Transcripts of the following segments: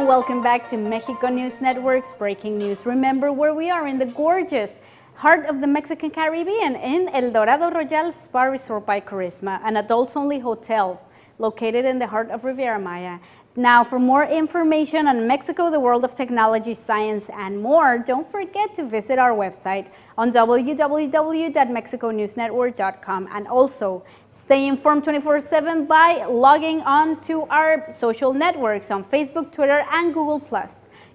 welcome back to Mexico News Network's Breaking News. Remember where we are, in the gorgeous heart of the Mexican Caribbean, in El Dorado Royal Spa Resort by Carisma, an adults-only hotel located in the heart of Riviera Maya. Now, for more information on Mexico, the world of technology, science, and more, don't forget to visit our website on www.mexiconewsnetwork.com, and also stay informed 24/7 by logging on to our social networks on Facebook, Twitter, and Google+.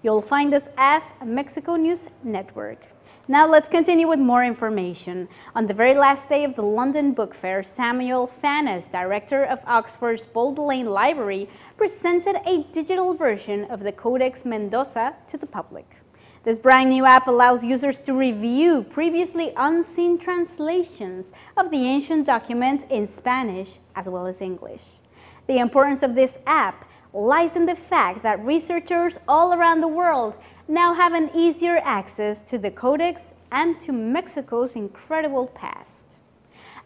You'll find us as Mexico News Network. Now let's continue with more information. On the very last day of the London Book Fair, Samuel Fannes, director of Oxford's Bold Lane Library, presented a digital version of the Codex Mendoza to the public. This brand new app allows users to review previously unseen translations of the ancient document in Spanish as well as English. The importance of this app lies in the fact that researchers all around the world now have an easier access to the Codex and to Mexico's incredible past.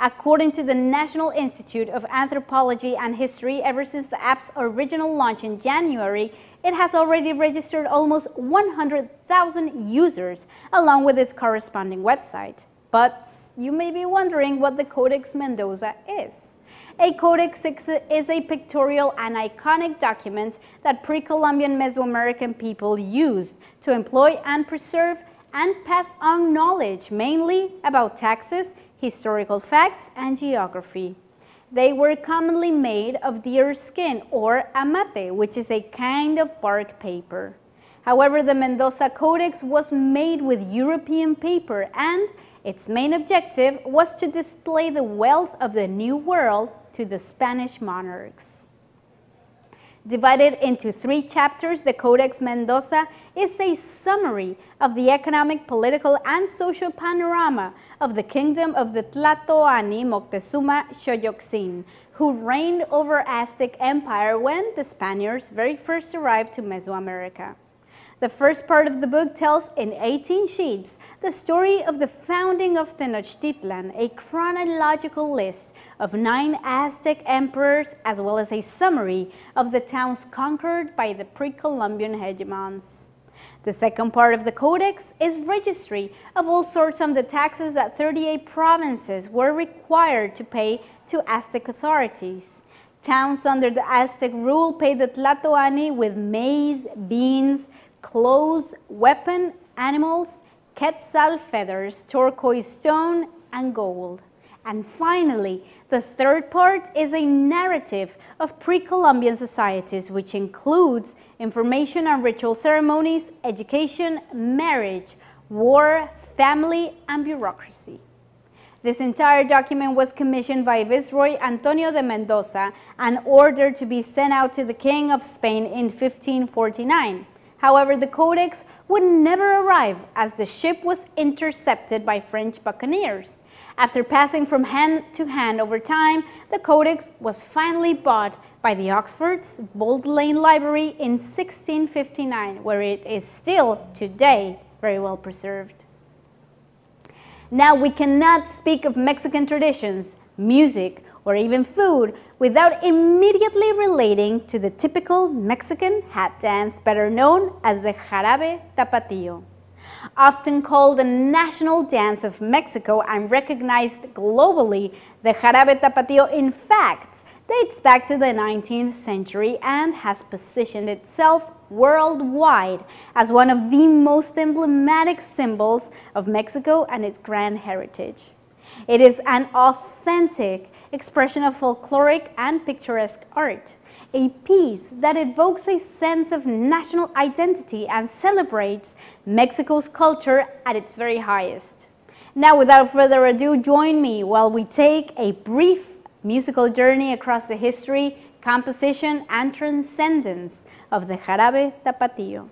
According to the National Institute of Anthropology and History, ever since the app's original launch in January, it has already registered almost 100,000 users, along with its corresponding website. But you may be wondering what the Codex Mendoza is. A codex is a pictorial and iconic document that pre-Columbian Mesoamerican people used to employ and preserve and pass on knowledge, mainly about taxes, historical facts, and geography. They were commonly made of deer skin or amate, which is a kind of bark paper. However, the Mendoza Codex was made with European paper, and its main objective was to display the wealth of the New World to the Spanish monarchs. Divided into 3 chapters, the Codex Mendoza is a summary of the economic, political, and social panorama of the kingdom of the Tlatoani Moctezuma Xoyotzin, who reigned over Aztec Empire when the Spaniards very first arrived to Mesoamerica. The first part of the book tells in 18 sheets the story of the founding of Tenochtitlan, a chronological list of 9 Aztec emperors, as well as a summary of the towns conquered by the pre-Columbian hegemons. The second part of the Codex is registry of all sorts of the taxes that 38 provinces were required to pay to Aztec authorities. Towns under the Aztec rule paid the Tlatoani with maize, beans, clothes, weapon, animals, quetzal feathers, turquoise stone, and gold. And finally, the third part is a narrative of pre-Columbian societies, which includes information on ritual ceremonies, education, marriage, war, family, and bureaucracy. This entire document was commissioned by Viceroy Antonio de Mendoza and ordered to be sent out to the King of Spain in 1549. However, the Codex would never arrive as the ship was intercepted by French buccaneers. After passing from hand to hand over time, the Codex was finally bought by the Oxford's Bold Lane Library in 1659, where it is still today very well preserved. Now, we cannot speak of Mexican traditions, music, or even food without immediately relating to the typical Mexican hat dance, better known as the Jarabe Tapatío. Often called the national dance of Mexico and recognized globally, the Jarabe Tapatío in fact dates back to the 19th century and has positioned itself worldwide as one of the most emblematic symbols of Mexico and its grand heritage. It is an authentic expression of folkloric and picturesque art, a piece that evokes a sense of national identity and celebrates Mexico's culture at its very highest. Now, without further ado, join me while we take a brief musical journey across the history, composition, and transcendence of the Jarabe Tapatío.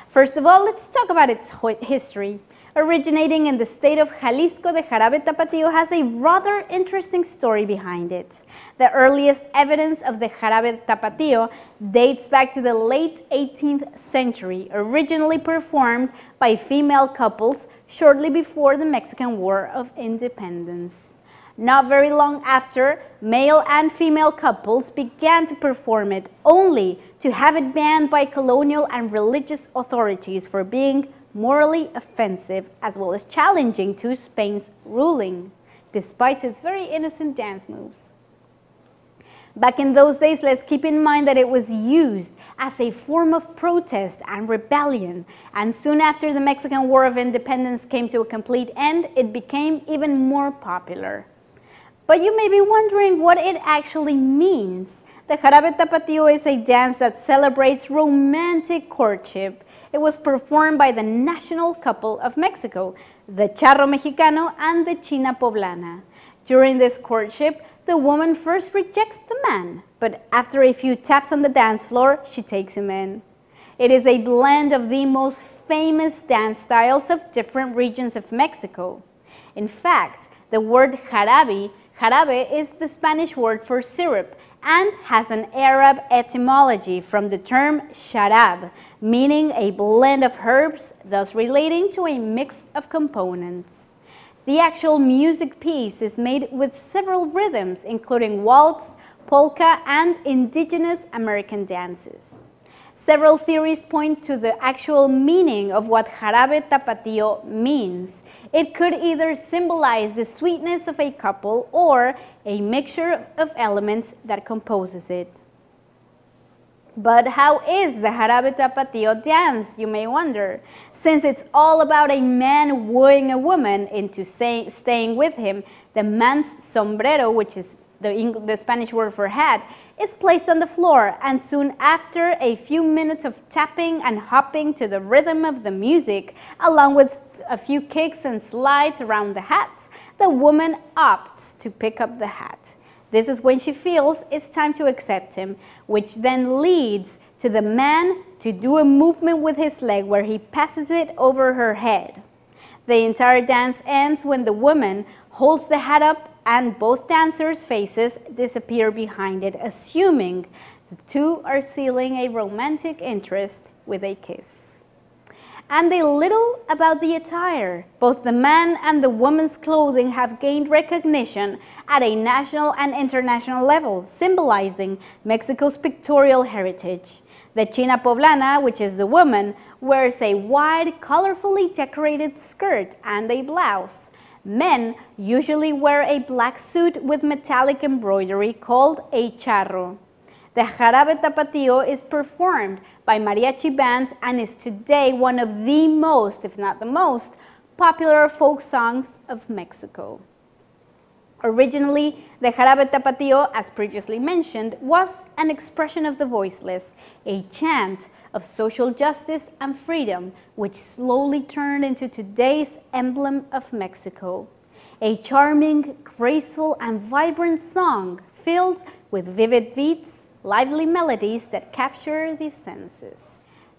First of all, let's talk about its history. Originating in the state of Jalisco, the Jarabe Tapatío has a rather interesting story behind it. The earliest evidence of the Jarabe Tapatío dates back to the late 18th century, originally performed by female couples shortly before the Mexican War of Independence. Not very long after, male and female couples began to perform it only to have it banned by colonial and religious authorities for being morally offensive as well as challenging to Spain's ruling, despite its very innocent dance moves. Back in those days, let's keep in mind that it was used as a form of protest and rebellion, and soon after the Mexican War of Independence came to a complete end, it became even more popular. But you may be wondering what it actually means. The Jarabe Tapatío is a dance that celebrates romantic courtship. It was performed by the national couple of Mexico, the Charro Mexicano and the China Poblana. During this courtship, the woman first rejects the man, but after a few taps on the dance floor, she takes him in. It is a blend of the most famous dance styles of different regions of Mexico. In fact, the word jarabe is the Spanish word for syrup and has an Arab etymology from the term sharab, meaning a blend of herbs, thus relating to a mix of components. The actual music piece is made with several rhythms, including waltz, polka, and indigenous American dances. Several theories point to the actual meaning of what Jarabe Tapatío means. It could either symbolize the sweetness of a couple or a mixture of elements that composes it. But how is the Jarabe Tapatío dance, you may wonder? Since it's all about a man wooing a woman into staying with him, the man's sombrero, which is the Spanish word for hat, is placed on the floor, and soon after a few minutes of tapping and hopping to the rhythm of the music, along with a few kicks and slides around the hat, the woman opts to pick up the hat. This is when she feels it's time to accept him, which then leads to the man to do a movement with his leg where he passes it over her head. The entire dance ends when the woman holds the hat up and both dancers' faces disappear behind it, assuming the two are sealing a romantic interest with a kiss. And a little about the attire. Both the man and the woman's clothing have gained recognition at a national and international level, symbolizing Mexico's pictorial heritage. The China Poblana, which is the woman, wears a wide, colorfully decorated skirt and a blouse. Men usually wear a black suit with metallic embroidery called a charro. The Jarabe Tapatío is performed by mariachi bands and is today one of the most, if not the most, popular folk songs of Mexico. Originally, the Jarabe Tapatío, as previously mentioned, was an expression of the voiceless, a chant of social justice and freedom, which slowly turned into today's emblem of Mexico. A charming, graceful, and vibrant song filled with vivid beats, lively melodies that capture the senses.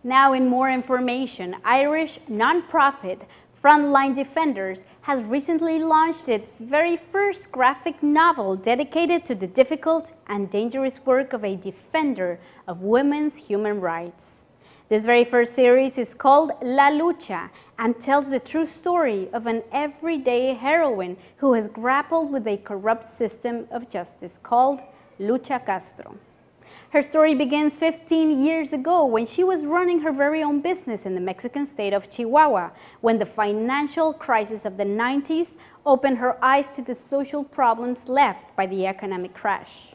Now, in more information, Irish non-profit Frontline Defenders has recently launched its very first graphic novel dedicated to the difficult and dangerous work of a defender of women's human rights. This very first series is called La Lucha and tells the true story of an everyday heroine who has grappled with a corrupt system of justice called Lucha Castro. Her story begins 15 years ago when she was running her very own business in the Mexican state of Chihuahua, when the financial crisis of the 90s opened her eyes to the social problems left by the economic crash.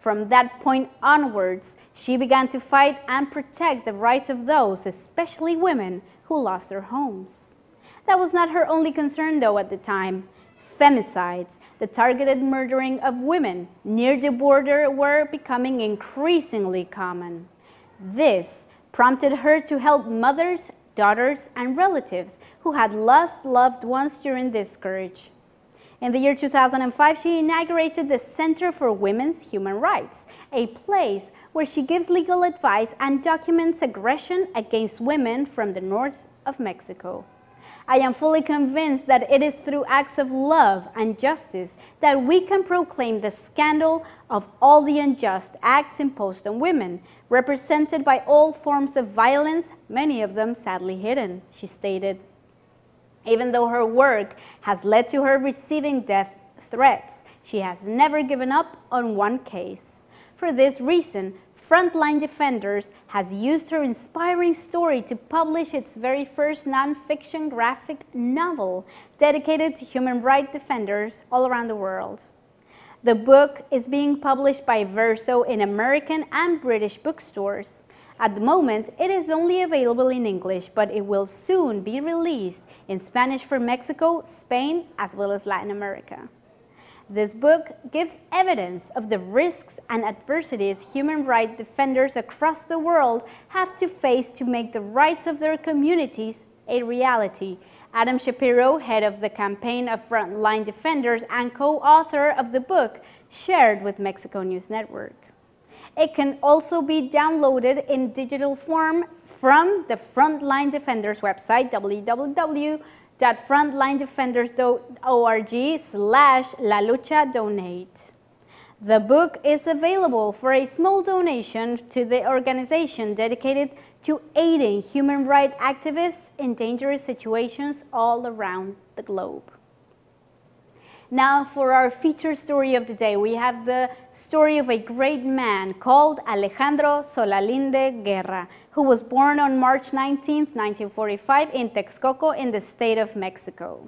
From that point onwards, she began to fight and protect the rights of those, especially women, who lost their homes. That was not her only concern, though, at the time. Femicides, the targeted murdering of women near the border, were becoming increasingly common. This prompted her to help mothers, daughters, and relatives who had lost loved ones during this scourge. In the year 2005, she inaugurated the Center for Women's Human Rights, a place where she gives legal advice and documents aggression against women from the north of Mexico. I am fully convinced that it is through acts of love and justice that we can proclaim the scandal of all the unjust acts imposed on women, represented by all forms of violence, many of them sadly hidden, she stated. Even though her work has led to her receiving death threats, she has never given up on one case. For this reason, Frontline Defenders has used her inspiring story to publish its very first non-fiction graphic novel dedicated to human rights defenders all around the world. The book is being published by Verso in American and British bookstores. At the moment, it is only available in English, but it will soon be released in Spanish for Mexico, Spain, as well as Latin America. This book gives evidence of the risks and adversities human rights defenders across the world have to face to make the rights of their communities a reality. Adam Shapiro, head of the campaign of Frontline Defenders and co-author of the book, shared with Mexico News Network. It can also be downloaded in digital form from the Frontline Defenders website, www.frontlinedefenders.org/lalucha-donate. The book is available for a small donation to the organization dedicated to aiding human rights activists in dangerous situations all around the globe. Now for our feature story of the day, we have the story of a great man called Alejandro Solalinde Guerra, who was born on March 19, 1945 in Texcoco in the state of Mexico.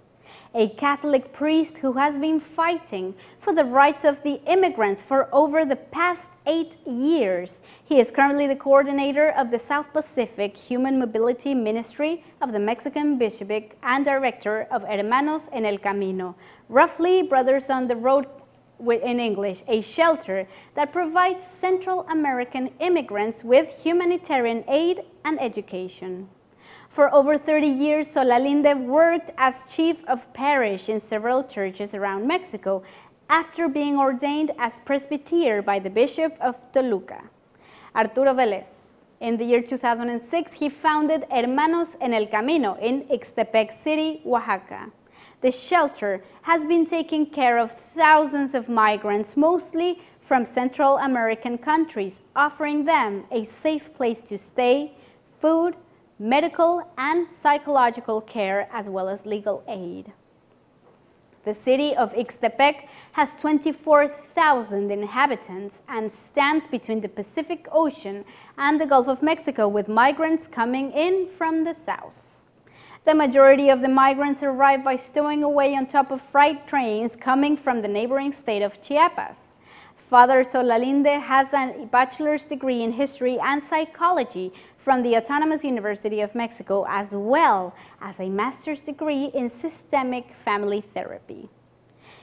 A Catholic priest who has been fighting for the rights of the immigrants for over the past 8 years. He is currently the coordinator of the South Pacific Human Mobility Ministry of the Mexican Bishopric and director of Hermanos en el Camino, roughly Brothers on the Road in English, a shelter that provides Central American immigrants with humanitarian aid and education. For over 30 years, Solalinde worked as chief of parish in several churches around Mexico after being ordained as presbyter by the Bishop of Toluca, Arturo Vélez. In the year 2006, he founded Hermanos en el Camino in Ixtepec City, Oaxaca. The shelter has been taking care of thousands of migrants, mostly from Central American countries, offering them a safe place to stay, food, medical and psychological care, as well as legal aid. The city of Ixtepec has 24,000 inhabitants and stands between the Pacific Ocean and the Gulf of Mexico, with migrants coming in from the south. The majority of the migrants arrive by stowing away on top of freight trains coming from the neighboring state of Chiapas. Father Solalinde has a bachelor's degree in history and psychology from the Autonomous University of Mexico, as well as a master's degree in systemic family therapy.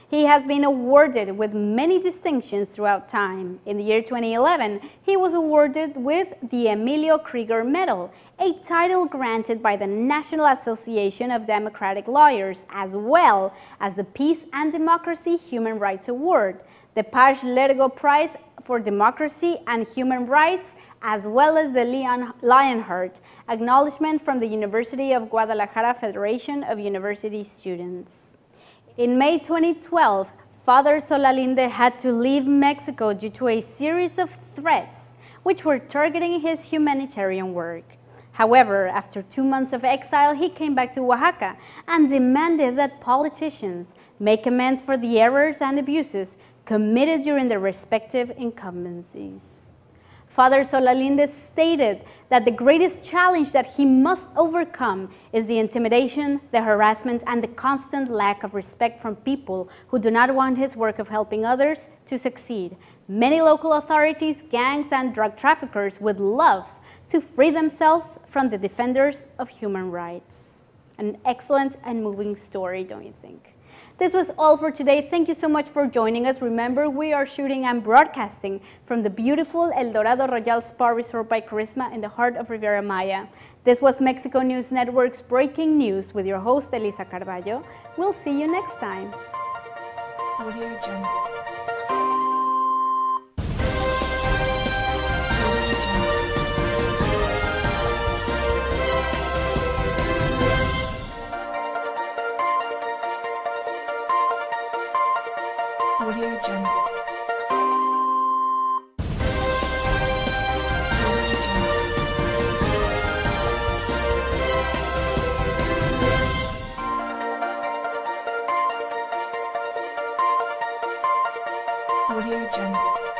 He has been awarded with many distinctions throughout time. In the year 2011, he was awarded with the Emilio Krieger Medal, a title granted by the National Association of Democratic Lawyers, as well as the Peace and Democracy Human Rights Award, the Page Lergo Prize for Democracy and Human Rights, as well as the Lionheart acknowledgement from the University of Guadalajara Federation of University Students. In May 2012, Father Solalinde had to leave Mexico due to a series of threats which were targeting his humanitarian work. However, after 2 months of exile, he came back to Oaxaca and demanded that politicians make amends for the errors and abuses committed during their respective incumbencies. Father Solalinde stated that the greatest challenge that he must overcome is the intimidation, the harassment, and the constant lack of respect from people who do not want his work of helping others to succeed. Many local authorities, gangs, and drug traffickers would love to free themselves from the defenders of human rights. An excellent and moving story, don't you think? This was all for today. Thank you so much for joining us. Remember, we are shooting and broadcasting from the beautiful El Dorado Royal Spa Resort by Charisma in the heart of Riviera Maya. This was Mexico News Network's Breaking News with your host, Elisa Carballo. We'll see you next time. Audio Jungle. Audio Jungle. Audio Jungle.